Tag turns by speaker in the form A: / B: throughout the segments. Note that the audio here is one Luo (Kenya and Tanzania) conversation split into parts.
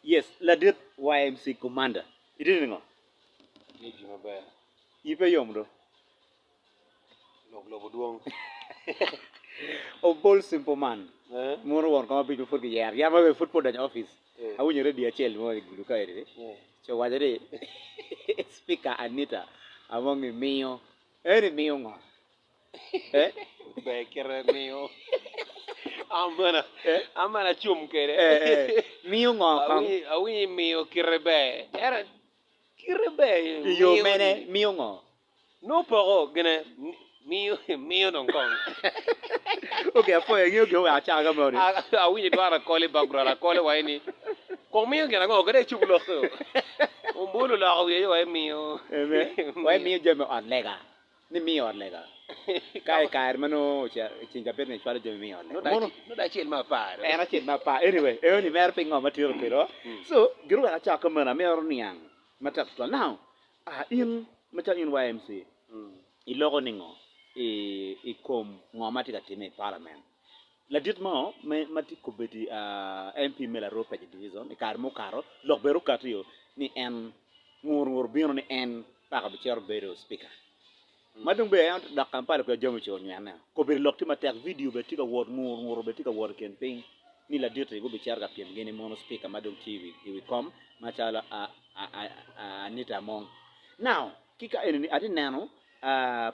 A: Yes, ladit YMC commander. Idi ngo.
B: Ni jima ba.
A: Ipe yom do.
B: Log duong.
A: O bol simple man.
B: Eh?
A: Moro won kama bitu fut yer. Ya ma be football dan office.
B: Eh.
A: Awu nyere dia chel mo gulu ka ide. So wajade speaker Anita among mio. Eri mio ngo. Eh?
B: Ba kere mio. Amana chum kere.
A: Mio ngo kang.
B: Awi mio kere ba. Era kere ba.
A: Yo mene mio ngo.
B: No poro gene mio don kong.
A: Okay, apo ngio gyo wa cha ga mo ni.
B: Awi ni dwara kole bagrara kole wa ni. Kong mio gene ngo gede chukulo so. Umbulu la awi yo mio.
A: Wa mio jeme on lega. Ni mio on lega. Kai mano chinga pet ne chwala jeme mio on lega.
B: No da chel ma pa.
A: Era chet ma pa. Anyway, ni mer pingo matiro pero. So, giro ga cha ka mana me or niang. Matap to now. In mata in YMC. Ilogo ningo. I kom ngomati ka time parliament. La dit mo me mati ko beti MP mela ro page division e kar mo karo lok beru katio ni en ngur bino ni en pa ka bicher beru speaker. Madung be ant da kampala ko jomo cho nyana ko bir lok ti matek video be ti ka word ngur be ti ka word campaign ni la dit go bicher ga piem gene mono speaker madung TV he will come machala Anita Mong. Now kika eni ati nano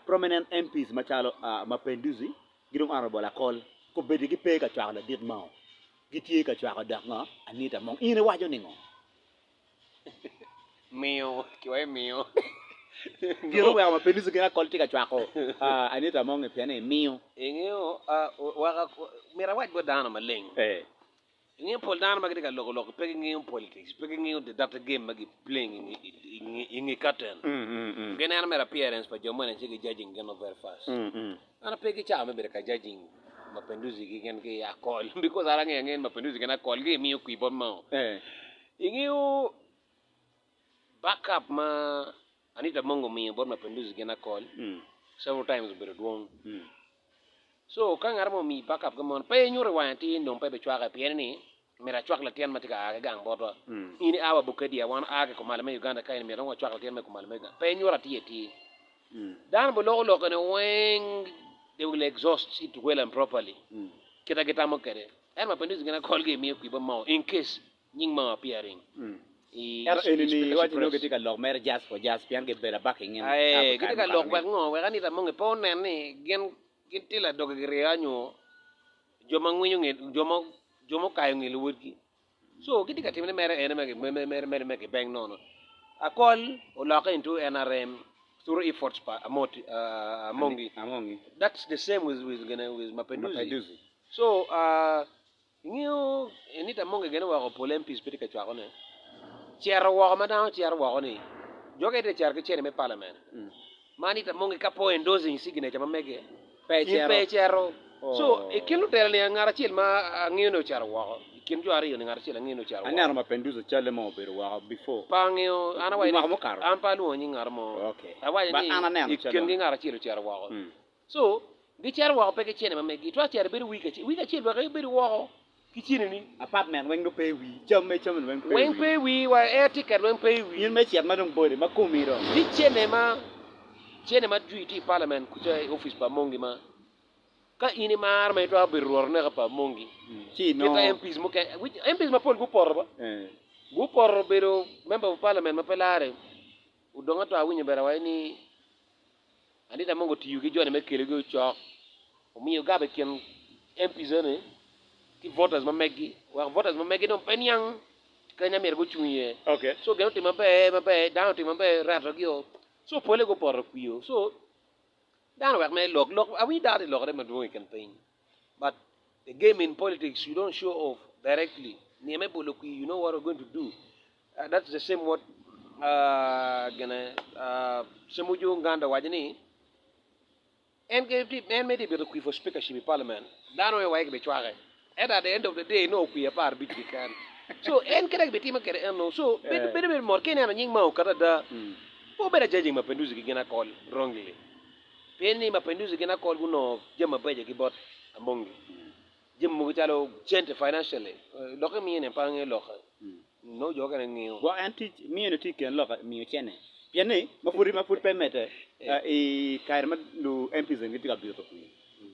A: prominent MPs machalo Mapenduzi gidong honorable akol ko bedi gi pe ka chwa la dit mao gitie ka chwa ka dak nga Anita Mong ine wajo ningo
B: Mio kiwa mio
A: giro wa Mapenduzi ga kol ti ka chwa ko Anita Mong e piane mio
B: ingeo waka mira waj go dana maleng ingeo pol dana magdi ka logo pe ingeo politics pe ingeo the data game magi playing ingi katen gena na mera appearance pa jomane chigi judging geno very fast ana pe ki cha me ka judging Mapenduzi gi gen ki ya call because ara ngen Mapenduzi gena call gi mio ku ibon ma ingeo backup ma Anita Mongo mio bon Mapenduzi gena call several times but wrong so kan armo mi backup gamon pe nyure wanti ndom pe be chwaga pieni mera chwak la tian matika aga gang bodo ini awa bukadi wan aga ko malame Uganda kai mera ngwa chwak la tian me ko malame pe nyura ti dan bo lo ko ne weng they will exhaust it well and properly kita mo kere en Mapenduzi gonna call game mi ku ba mau in case nying ma appearing
A: ni waji no geti ka lok mer just for just pian ge bera backing in
B: ay kita ka lok ba ngo we Anita Mong e po nen ni gen kitila dogere anyo joma ngwinyo nge jomo kayo nge luwodgi so kiti katimene mere ene mege bang nono akol olaka into NRM through efforts pa amongi that's the same with Mapenduzi so ngio Anita Mong gene wa ko polempis piti ka chwa ne chiaro wa ma da chiaro wa ne joge de chiar ke chene me parliament Anita Mong ka po endorsing signature ma mege pe chiaro so ikilu tel ni ngara chil ma ngio no chiaro wa kin jo ari ni ngara chil ngio no chiaro
A: ana Mapenduzi chale mo beru wa before
B: pangio ana wa
A: mo karo
B: an pa lu ni ngara mo
A: okay
B: awa ni ikin ngara chil chiaro wa so di chiaro wa pe ke chene ma mege to chiaro beru wika chil wa beru wa kichini ni
A: apartment weng do pay we chom weng
B: pay we wa air ticket weng pay we
A: yin me chiat madong bode ma kumiro
B: di chene ma duty parliament ku cha office pa mongi ma ka ini mar ma to abiror ne pa mongi
A: chi no
B: kita MPs mo ke MPs ma pol gu por ba gu por bero member of parliament ma pelare udonga to awinyo bera wa ni Anita Mongo ti yugi jone me kele go chok o mi gabe ken MPs ne ki voters ma megi no penyang kanya mer go chunye
A: okay
B: so gelo ma be down ti ma be rato gyo so pole go por kuyo so dan work me log awi that log them doing campaign but the game in politics you don't show off directly ni me bolo ku you know what we're going to do that's the same what gonna semuju nganda wajini en me di be ku for speakership in parliament dan we wa be chwaga and at the end of the day no ku ya par bit kan so en kere be tima kere no so be more kene na nying ma okara da po be judging Mapenduzi gina call wrongly peni Mapenduzi gina call guno jema beje ki bot amongi jema mo chalo gente financially lokho mi ne pange lokho no joga na ngiyo
A: wa anti mi no tiken lo mi chene piane mafuri pemete e kair ma lu MPs ngi tiga biyo to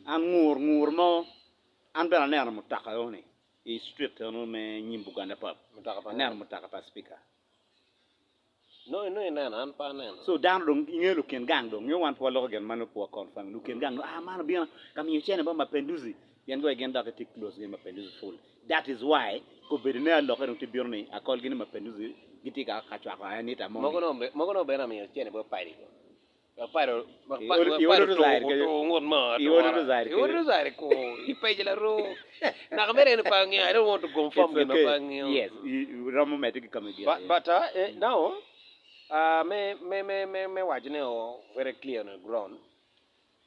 A: an ngur mo an bela ne an mutaka yoni e street no me nyimbu ganda pap mutaka pa speaker
B: no na an pa na
A: so down dong ingelo ken gang dong yo wan po lo gen mano po confirm lu ken gang man bien kam mi chene ba mapenduzi yan go again that take close game mapenduzi full that is why ko bedine lo ko ti biorni akol gini mapenduzi giti ka chwa ka ni ta mo
B: mogono be na mi chene bo pairi ko pairo
A: ngon
B: ma
A: to
B: zaire ko I page la ro na kamera ni pa ngi I don't want to confirm you pa ngi
A: yes ramo metic come again
B: but now me wajine o very clear on the ground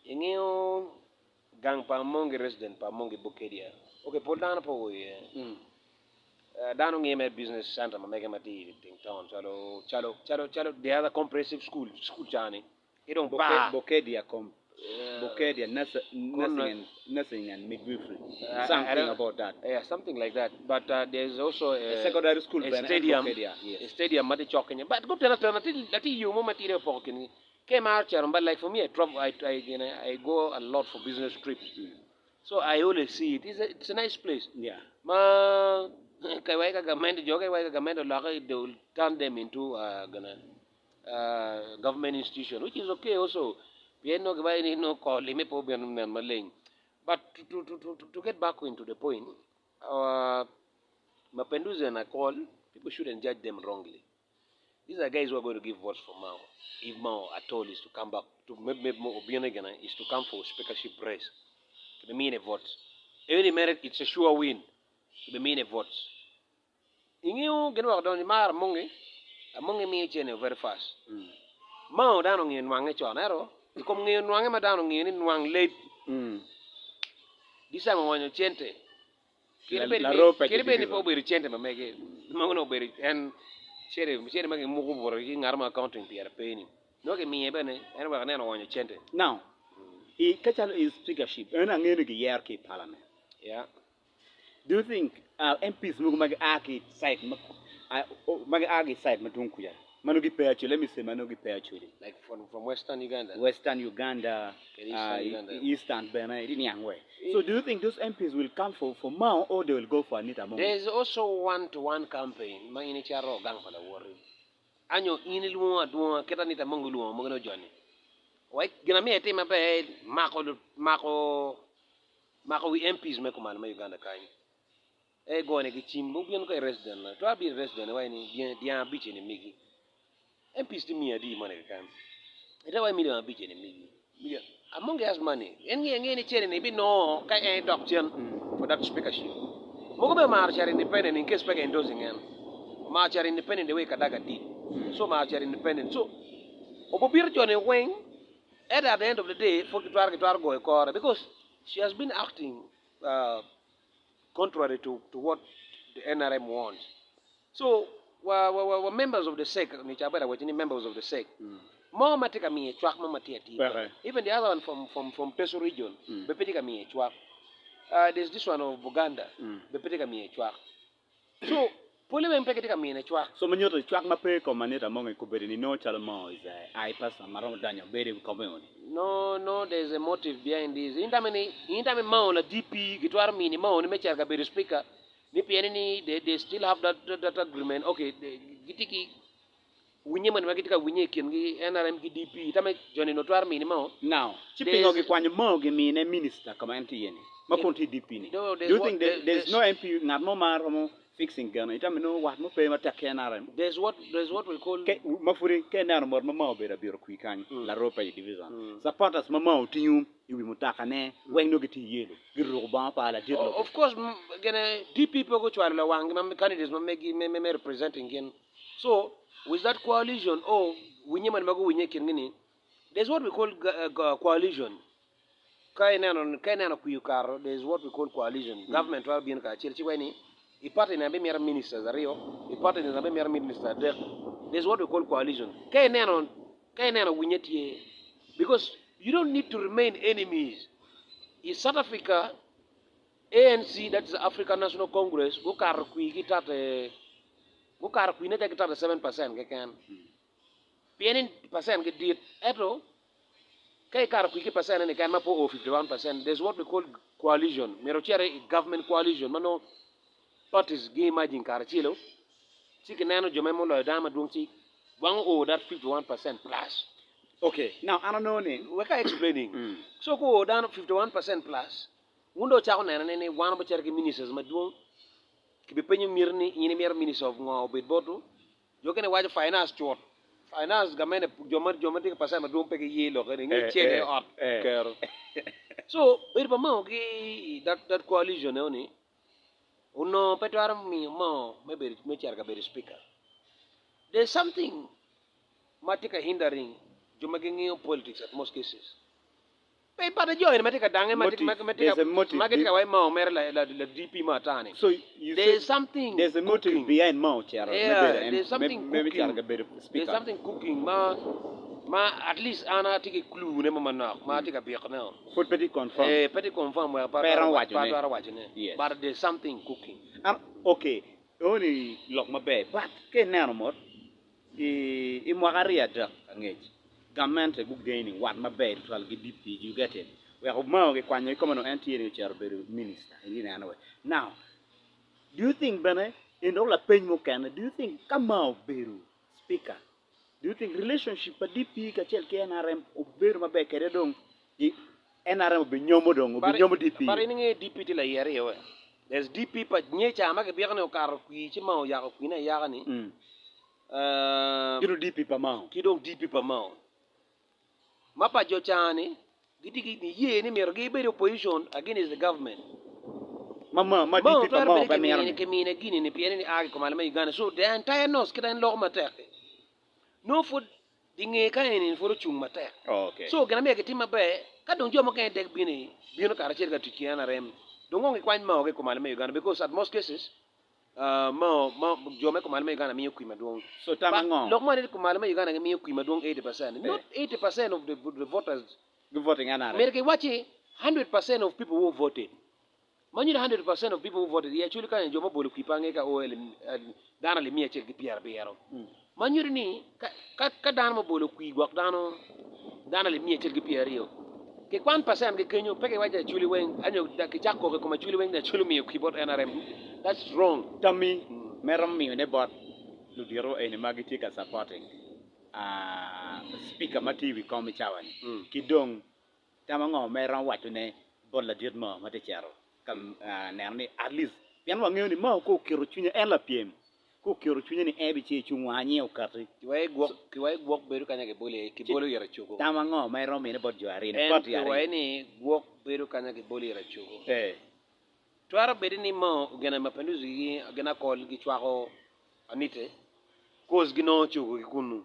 B: ingio gang pa mongi resident pa mongi bokedia okay pol dana po ye dano ngi me business center ma mega mati ting town chalo the other comprehensive school chani it don't
A: bokedia bokedia nothing and midwifery something about that
B: yeah something like that but there's also
A: a secondary school
B: a stadium mati chokenya but go tell that you mo material pokini came out here but like for me I go a lot for business trips so I always see it it's a nice place
A: yeah
B: ma kai wai ka government jogai wai ka government they will turn them into government institution which is okay also we no gbai ni no call me po ben maleng but to get back into the point mapenduzi and I call people shouldn't judge them wrongly. These are guys who are going to give votes for Mao. If Mao at all is to come back to maybe more again is to come for speakership race to the mean a vote. Any merit it's a sure win to the mean a vote. Ingiu genu don mar mongi mi chene very fast. Mao dano ngi nwange chonero. Ikom ngi nwange madano ngi ni nwang late. Disa mo wanyo chente. Kire ni po beri chente mameke. Mangono beri and chere magi mugo boro ki ngarma accounting PR paying. No ke mi ebene en wa ne no wanyo chente.
A: Now, he kachalo is speakership. Ena ngene ki year ki parliament.
B: Yeah.
A: Do you think MPs mugo magi aki site magi aki site matunku ya? Manugi peachu, let me say manugi peachu.
B: Like from Western Uganda.
A: Eastern Benin, Nyangwe. So do you think those MPs will come for Mao or they will go for Anita Mongo?
B: There's also one-to-one campaign. Ma ini charo gang pala worry. Anyo ini luwa duwa kita Anita Mongo luwa mo Johnny. Wait, gina mi ete mabe mako we MPs me kumal ma Uganda kany. E go ne kichimbo bien ko resident na. To abi resident wa ni dia biche ni migi. MPs to me adi money kan. Ita wa million biche ni migi. Among has money. Any chair ni bi no kai adoption for that speakership. Mogo be march independent in case speaker endorsing him. March independent the way Kadaga did. So march independent. So Obobir Johnny Wayne at the end of the day for to go because she has been acting contrary to what the NRM wants. So we're members of the SEC, members of the SEC. More matika mi chwak mama tia. Even the other one from Peso region, bepetika mi chwak. There's this one of Buganda, bepetika mi chwak. So pole me mpeketika mi chwak.
A: So manyoto chwak mape ko maneta monge kubedi ni no chalmo is I pass maromo danyo beri komoni.
B: No, there's a motive behind this. Intame mao la DP gitwar mini mao ni mecha ka beri speaker. Ni pieni they still have that agreement. Okay, gitiki winye man magitika winye kingi NRM ki DP tame Johnny Notwar minimum
A: now chipping ogi kwanye mogi mine minister kama anti yeni makonti DP ni do you think there's no MP ngamo maro fixing gana itame no what mo pay mata NRM
B: there's what we call
A: mafuri kenaro mor mama bera biro kuikany la ropa division supporters mama tinyu iwi mutaka ne wengno giti yelo giru ba pa la dirlo
B: of course gana DP poko chwala wangi mam candidates me representing again so with that coalition, there's what we call coalition. There's what we call coalition. Government will be in Kachilchiwani. A party in a mere ministers, a party in a mere minister. There's what we call coalition. Because you don't need to remain enemies. In South Africa, ANC, that's the African National Congress, kar ku ne ta 7% ke kan pienin percent ke dit eto kay kar ku ke percent ne kan ma po 51%. There's what we call coalition mero chere government coalition mano parties gi imagine kar chilo sike nano jome mo lo dama dung chi wang o that 51% plus.
A: Okay, now I don't know
B: we ka explaining so ko down 51% plus mundo cha ko ne wan ba cherke ministers ma dung ki be penyu mirni yini mer minister of ngo be bodu yo kene waje finance chot finance gamene joma dik percent ma dung pe ke yelo ke ngi chege ot ker so bir ba mo ki that coalition oni uno petwar mi mo me cherka be speaker. There's something matika hindering joma gengi politics at most cases. Pe pada join matika dange matika wai mau mer la DP matani.
A: So
B: there's something
A: there's a motive
B: cooking
A: behind Mao Chara.
B: Yeah, there's something cooking.
A: There's
B: something cooking ma at least ana tiki clue ne mama ma tika biak na.
A: For petit confirm.
B: Petit confirm wa
A: para
B: wajine.
A: Yes.
B: But there's something cooking.
A: Okay. Only lock my bed. But ke nanomot I mwagaria dak ngej. Government e gaining what my bed to get DP you get it. We have more kwanyo come on anti chairberu minister in anyway. Now, do you think bene in all a pen mo can do you think Kamau Beru speaker? Do you think relationship pa DP ka chel ke NRM oberu mabe kere dong NRM be nyomo dong be nyomo DP.
B: Bari ni DP ti la yere yo. There's DP pa nye chama ke biya ne kar ku chi mau ya ku ne ya ni.
A: Kido DP pa mau.
B: Kido DP pa mau. Mapa jo chani gidi ni ye ni mer ge be opposition against the government.
A: Mama DP pa mau ba mer
B: ni ke mine gini ni pieni ni agi ko malama Uganda so the entire nos kidan lo matek. No food dinge ka ni for chung matek.
A: Okay.
B: So gana me ke timma be ka don jo mo kan dek bini kar cher ga tukiana rem. Dongo ngi kwan ma ko malama Uganda because at most cases ma jome ko malama Uganda mi ku madong
A: so tamango
B: lok ma ko malama Uganda mi ku madong 80% not 80% of the voters
A: voting anara
B: merke wachi 100% of people who voted man you 100% of people who voted ya chuli kan joma bolu ku pange ka o dana le mi cher ki piar biero man you ni ka dana mo bolu ku gwak dana le mi cher ki piero ke kwan percent ke kenyo peke waje chuli wen anyo da ke chako ko ma chuli wen da chuli mi keyboard NRM that's wrong
A: tami meram mi ne bot lu diro e ne magiti ka supporting speaker ma TV ko mi chawani kidong tamango meram watu ne bon la dit ma te charo kam nerni at least pian wa ngeni ma ko kiro chunya en la piem ko kiro chunya ni ebi che chungwa nyeo kati
B: ki wai gwok beru kanya ke bolo yara chuko
A: tamango meram mi ne bot joari ne
B: pot yari wai ni gwok beru kanya ke bolo yara chuko twara bedi ni ma gena mapenduzi gi gena kol gi chwako anite cause gi no chuko gi kunu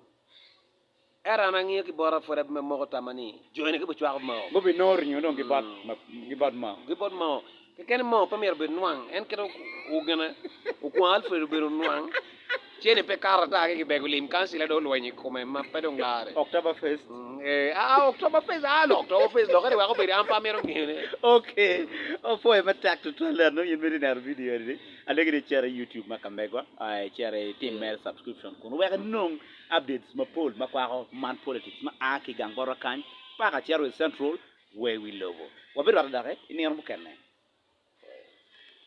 B: era na ngi ki bora fore me mo tamani joine ke bu chwako ma
A: bo bi no rinyo don gi bad ma
B: ke ken mo premier be nuang en ke o gena o ko alfredo be nuang chene pe karata ke be gulim kansila do loñi come ma pedong lare
A: Oktoberfest
B: Oktoberfest Oktoberfest lo wa ko be ampa mero ngene
A: okay foi matak to learn no yin medina video ni alegi de share YouTube makambego ay share team mail subscription kun wa non updates ma poll ma kwa man politics ma aki gang boro kan pa ka share central where we logo wa be do dare ni on bu kenne